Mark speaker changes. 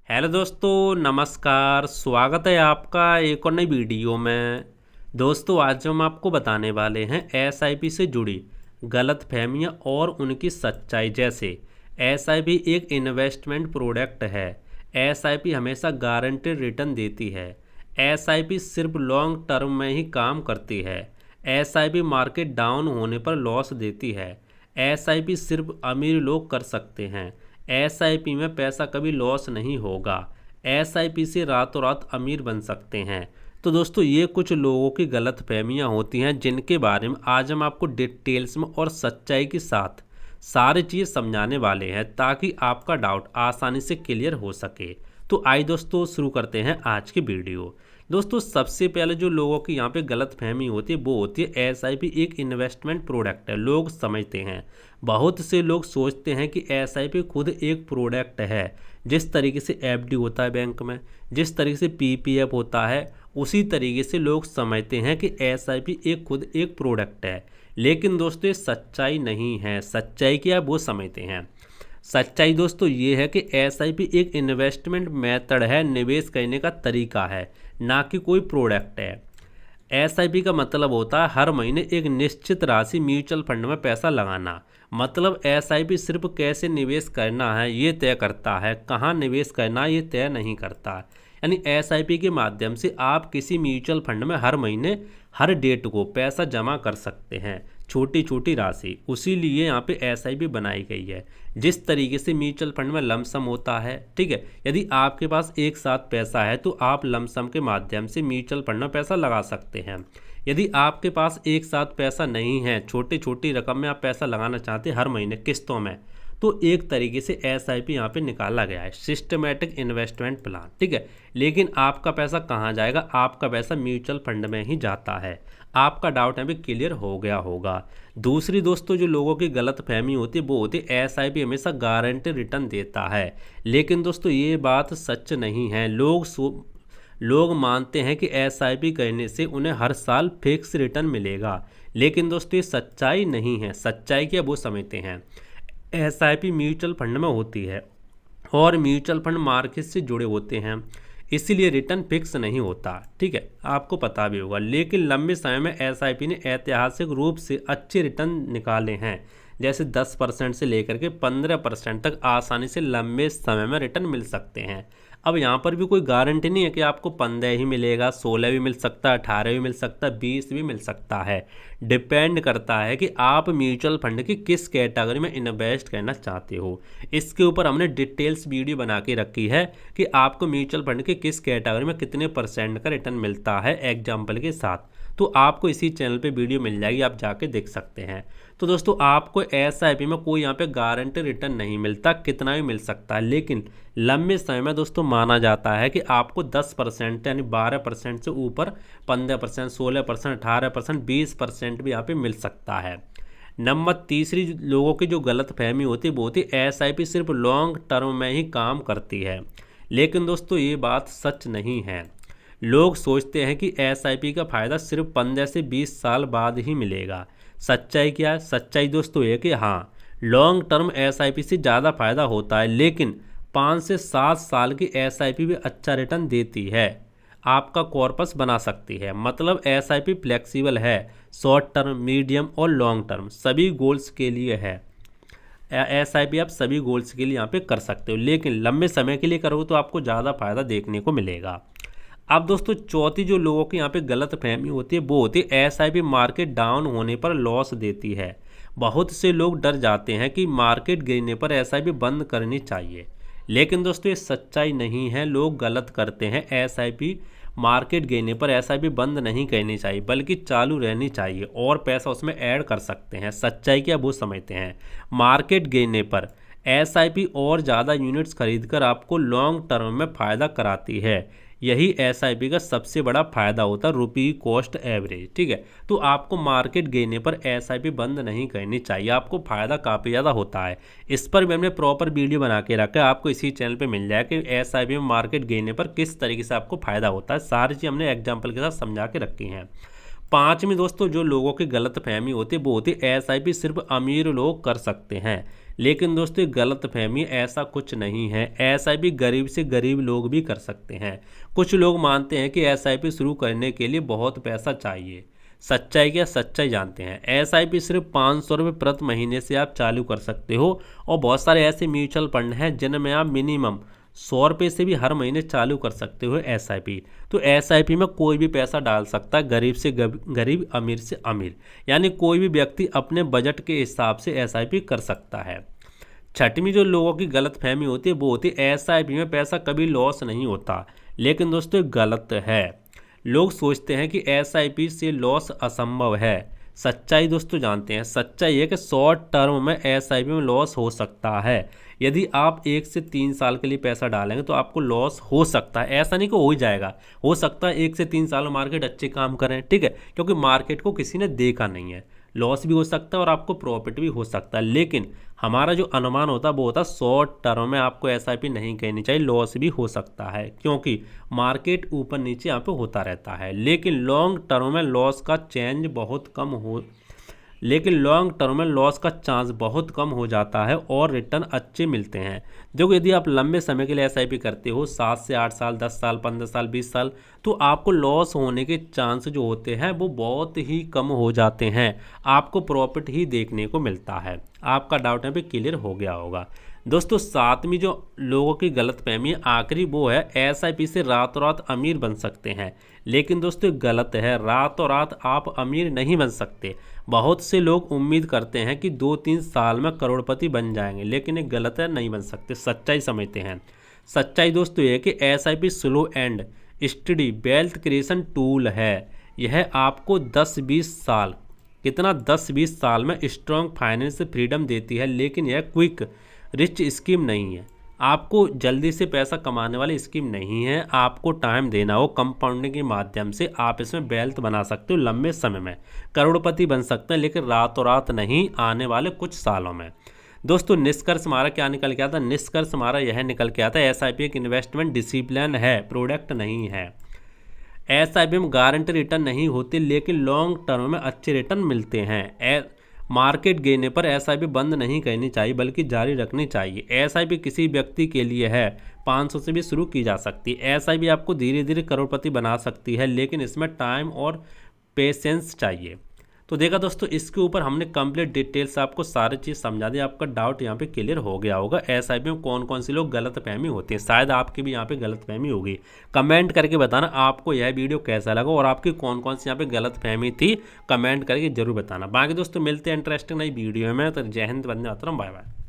Speaker 1: Hello दोस्तों, नमस्कार। स्वागत है आपका एक और नई वीडियो में। दोस्तों, आज हम आपको बताने वाले हैं एसआईपी से जुड़ी गलतफहमियां और उनकी सच्चाई। जैसे एसआईपी एक इन्वेस्टमेंट प्रोडक्ट है। एसआईपी हमेशा गारंटेड रिटर्न देती है। एसआईपी सिर्फ लॉन्ग टर्म में ही काम करती है। एसआईपी मार्केट डाउन होने पर लॉस देती है। एसआईपी सिर्फ अमीर लोग कर सकते हैं। एसआईपी में पैसा कभी लॉस नहीं होगा। एसआईपी से रातों रात अमीर बन सकते हैं। तो दोस्तों, ये कुछ लोगों की गलतफहमियां होती हैं जिनके बारे में आज हम आपको डिटेल्स में और सच्चाई के साथ सारी चीज़ समझाने वाले हैं, ताकि आपका डाउट आसानी से क्लियर हो सके। तो आइए दोस्तों, शुरू करते हैं आज की वीडियो। दोस्तों, सबसे पहले जो लोगों की यहाँ पे गलतफहमी होती है वो होती है एसआईपी एक इन्वेस्टमेंट प्रोडक्ट है। लोग समझते हैं, बहुत से लोग सोचते हैं कि एसआईपी खुद एक प्रोडक्ट है। जिस तरीके से एफडी होता है बैंक में, जिस तरीके से पीपीएफ होता है, उसी तरीके से लोग समझते हैं कि एसआईपी एक खुद एक प्रोडक्ट है। लेकिन दोस्तों, ये सच्चाई नहीं है। सच्चाई क्या है वो समझते हैं। सच्चाई दोस्तों ये है कि एसआईपी एक इन्वेस्टमेंट मेथड है, निवेश करने का तरीका है, ना कि कोई प्रोडक्ट है। एसआईपी का मतलब होता है हर महीने एक निश्चित राशि म्यूचुअल फंड में पैसा लगाना। मतलब एसआईपी सिर्फ कैसे निवेश करना है ये तय करता है, कहाँ निवेश करना ये तय नहीं करता। यानी एसआईपी के माध्यम से आप किसी म्यूचुअल फंड में हर महीने हर डेट को पैसा जमा कर सकते हैं, छोटी छोटी राशि। उसी लिए यहाँ पे एसआईपी बनाई गई है। जिस तरीके से म्यूचुअल फंड में लमसम होता है, ठीक है, यदि आपके पास एक साथ पैसा है तो आप लमसम के माध्यम से म्यूचुअल फंड में पैसा लगा सकते हैं। यदि आपके पास एक साथ पैसा नहीं है, छोटी छोटी रकम में आप पैसा लगाना चाहते हैं हर महीने किस्तों में, तो एक तरीके से एसआईपी यहाँ पे निकाला गया है, सिस्टमेटिक इन्वेस्टमेंट प्लान, ठीक है। लेकिन आपका पैसा कहाँ जाएगा? आपका पैसा म्यूचुअल फंड में ही जाता है। आपका डाउट यहाँ पे क्लियर हो गया होगा। दूसरी दोस्तों, जो लोगों की गलत फहमी होती है वो होती है एसआईपी हमेशा गारंटी रिटर्न देता है। लेकिन दोस्तों, ये बात सच नहीं है। लोग मानते हैं कि एसआईपी करने से उन्हें हर साल फिक्स रिटर्न मिलेगा। लेकिन दोस्तों, ये सच्चाई नहीं है। सच्चाई क्या वो समझते हैं। एसआईपी म्यूचुअल फंड में होती है और म्यूचुअल फंड मार्केट से जुड़े होते हैं, इसीलिए रिटर्न फिक्स नहीं होता, ठीक है, आपको पता भी होगा। लेकिन लंबे समय में एसआईपी ने ऐतिहासिक रूप से अच्छे रिटर्न निकाले हैं। जैसे 10% से लेकर के 15% तक आसानी से लंबे समय में रिटर्न मिल सकते हैं। अब यहाँ पर भी कोई गारंटी नहीं है कि आपको 15 ही मिलेगा, 16 भी मिल सकता है, 18 भी मिल सकता है, 20 भी मिल सकता है। डिपेंड करता है कि आप म्यूचुअल फंड की किस कैटेगरी में इन्वेस्ट करना चाहते हो। इसके ऊपर हमने डिटेल्स वीडियो बना के रखी है कि आपको म्यूचुअल फंड के किस कैटेगरी में कितने % का रिटर्न मिलता है एग्जाम्पल के साथ। तो आपको इसी चैनल पे वीडियो मिल जाएगी, आप जाके देख सकते हैं। तो दोस्तों, आपको एसआईपी में कोई यहाँ पे गारंटी रिटर्न नहीं मिलता, कितना भी मिल सकता है। लेकिन लंबे समय में दोस्तों माना जाता है कि आपको 10% यानी 12% से ऊपर 15%, 16%, 18%, 20% भी यहाँ पे मिल सकता है। नंबर तीसरी लोगों की जो गलत फहमी होती है वो होती है एसआईपी सिर्फ लॉन्ग टर्म में ही काम करती है। लेकिन दोस्तों, ये बात सच नहीं है। लोग सोचते हैं कि एसआईपी का फ़ायदा सिर्फ 15 से 20 साल बाद ही मिलेगा। सच्चाई क्या है? सच्चाई दोस्तों ये कि हाँ, लॉन्ग टर्म एसआईपी से ज़्यादा फायदा होता है, लेकिन 5 से 7 साल की एसआईपी भी अच्छा रिटर्न देती है, आपका कॉर्पस बना सकती है। मतलब एसआईपी फ्लेक्सिबल है, शॉर्ट टर्म, मीडियम और लॉन्ग टर्म सभी गोल्स के लिए है। एसआईपी आप सभी गोल्स के लिए यहाँ पे कर सकते हो, लेकिन लंबे समय के लिए करोगे तो आपको ज़्यादा फायदा देखने को मिलेगा। अब दोस्तों, चौथी जो लोगों की यहाँ पे गलत फहमी होती है वो होती है एसआईपी मार्केट डाउन होने पर लॉस देती है। बहुत से लोग डर जाते हैं कि मार्केट गिरने पर एसआईपी बंद करनी चाहिए। लेकिन दोस्तों, ये सच्चाई नहीं है। लोग गलत करते हैं। एसआईपी मार्केट गिरने पर एसआईपी बंद नहीं करनी चाहिए, बल्कि चालू रहनी चाहिए और पैसा उसमें ऐड कर सकते हैं। सच्चाई क्या वो समझते हैं। मार्केट गिरने पर एसआईपी और ज़्यादा यूनिट्स खरीदकर आपको लॉन्ग टर्म में फ़ायदा कराती है। यही एसआईपी का सबसे बड़ा फायदा होता है, रुपी कॉस्ट एवरेज, ठीक है। तो आपको मार्केट गिरने पर एसआईपी बंद नहीं करनी चाहिए, आपको फायदा काफ़ी ज़्यादा होता है। इस पर भी हमने प्रॉपर वीडियो बना के रखा है, आपको इसी चैनल पे मिल जाए कि एसआईपी में मार्केट गिरने पर किस तरीके से आपको फायदा होता है। सारी चीज़ हमने एग्जाम्पल के साथ समझा के रखी हैं। पांचवी दोस्तों जो लोगों की गलत फहमी होती है वो होती है एसआईपी सिर्फ अमीर लोग कर सकते हैं। लेकिन दोस्तों ये गलत फहमी, ऐसा कुछ नहीं है। एसआईपी गरीब से गरीब लोग भी कर सकते हैं। कुछ लोग मानते हैं कि एसआईपी शुरू करने के लिए बहुत पैसा चाहिए। सच्चाई क्या? सच्चाई जानते हैं। एसआईपी सिर्फ 500 रुपये प्रति महीने से आप चालू कर सकते हो। और बहुत सारे ऐसे म्यूचुअल फंड हैं जिनमें आप मिनिमम 100 रुपये से भी हर महीने चालू कर सकते हो एसआईपी। तो एसआईपी में कोई भी पैसा डाल सकता है, गरीब से गरीब, अमीर से अमीर, यानी कोई भी व्यक्ति अपने बजट के हिसाब से एसआईपी कर सकता है। छठवीं जो लोगों की गलत फहमी होती है वो होती है एसआईपी में पैसा कभी लॉस नहीं होता। लेकिन दोस्तों ये गलत है। लोग सोचते हैं कि एसआईपी से लॉस असंभव है। सच्चाई दोस्तों जानते हैं। सच्चाई है कि शॉर्ट टर्म में एसआईपी में लॉस हो सकता है। यदि आप 1 से 3 साल के लिए पैसा डालेंगे तो आपको लॉस हो सकता है। ऐसा नहीं कि हो ही जाएगा, हो सकता है 1 से 3 साल में मार्केट अच्छे काम करें, ठीक है, क्योंकि मार्केट को किसी ने देखा नहीं है। लॉस भी हो सकता है और आपको प्रॉफिट भी हो सकता है। लेकिन हमारा जो अनुमान होता है वो होता है शॉर्ट टर्म में आपको एसआईपी नहीं करनी चाहिए, लॉस भी हो सकता है क्योंकि मार्केट ऊपर नीचे यहाँ पे होता रहता है। लेकिन लॉन्ग टर्म में लॉस का चांस बहुत कम हो जाता है और रिटर्न अच्छे मिलते हैं। देखो यदि आप लंबे समय के लिए एसआईपी करते हो 7 से 8 साल, 10 साल, 15 साल, 20 साल, तो आपको लॉस होने के चांस जो होते हैं वो बहुत ही कम हो जाते हैं। आपको प्रॉफिट ही देखने को मिलता है। आपका डाउट यहाँ पे क्लियर हो गया होगा। दोस्तों सातवीं जो लोगों की गलतफहमी है आखिरी वो है एसआईपी से रातों रात अमीर बन सकते हैं। लेकिन दोस्तों गलत है, रातों रात आप अमीर नहीं बन सकते। बहुत से लोग उम्मीद करते हैं कि 2-3 साल में करोड़पति बन जाएंगे, लेकिन ये गलत है, नहीं बन सकते। सच्चाई समझते हैं। सच्चाई दोस्तों ये कि SIP slow and study wealth creation tool है। यह आपको 10-20 साल, कितना 10-20 साल में स्ट्रॉन्ग फाइनेंस फ्रीडम देती है। लेकिन यह क्विक रिच स्कीम नहीं है। आपको जल्दी से पैसा कमाने वाली स्कीम नहीं है। आपको टाइम देना हो, कंपाउंडिंग के माध्यम से आप इसमें वेल्थ बना सकते हो। लंबे समय में करोड़पति बन सकते हैं, लेकिन रातों रात नहीं, आने वाले कुछ सालों में। दोस्तों निष्कर्ष हमारा क्या निकल के आता है? निष्कर्ष हमारा यह निकल के आता है एसआईपी एक इन्वेस्टमेंट डिसिप्लिन है, प्रोडक्ट नहीं है। एसआईपी में गारंटी रिटर्न नहीं होते, लेकिन लॉन्ग टर्म में अच्छे रिटर्न मिलते हैं। मार्केट गिरने पर एसआईपी बंद नहीं करनी चाहिए, बल्कि जारी रखनी चाहिए। एसआईपी किसी व्यक्ति के लिए है 500 से भी शुरू की जा सकती है। एसआईपी आपको धीरे धीरे करोड़पति बना सकती है, लेकिन इसमें टाइम और पेशेंस चाहिए। तो देखा दोस्तों, इसके ऊपर हमने कंप्लीट डिटेल्स आपको सारी चीज़ समझा दी। आपका डाउट यहाँ पे क्लियर हो गया होगा। एसआईपी में कौन कौन से लोग गलतफहमी होती है, शायद आपकी भी यहाँ पे गलतफहमी होगी। कमेंट करके बताना आपको यह वीडियो कैसा लगा और आपकी कौन कौन सी यहाँ पे गलतफहमी थी, कमेंट करके जरूर बताना। बाकी दोस्तों मिलते हैं इंटरेस्टिंग नई वीडियो में। तो जय हिंद, वंदे मातरम, बाय बाय।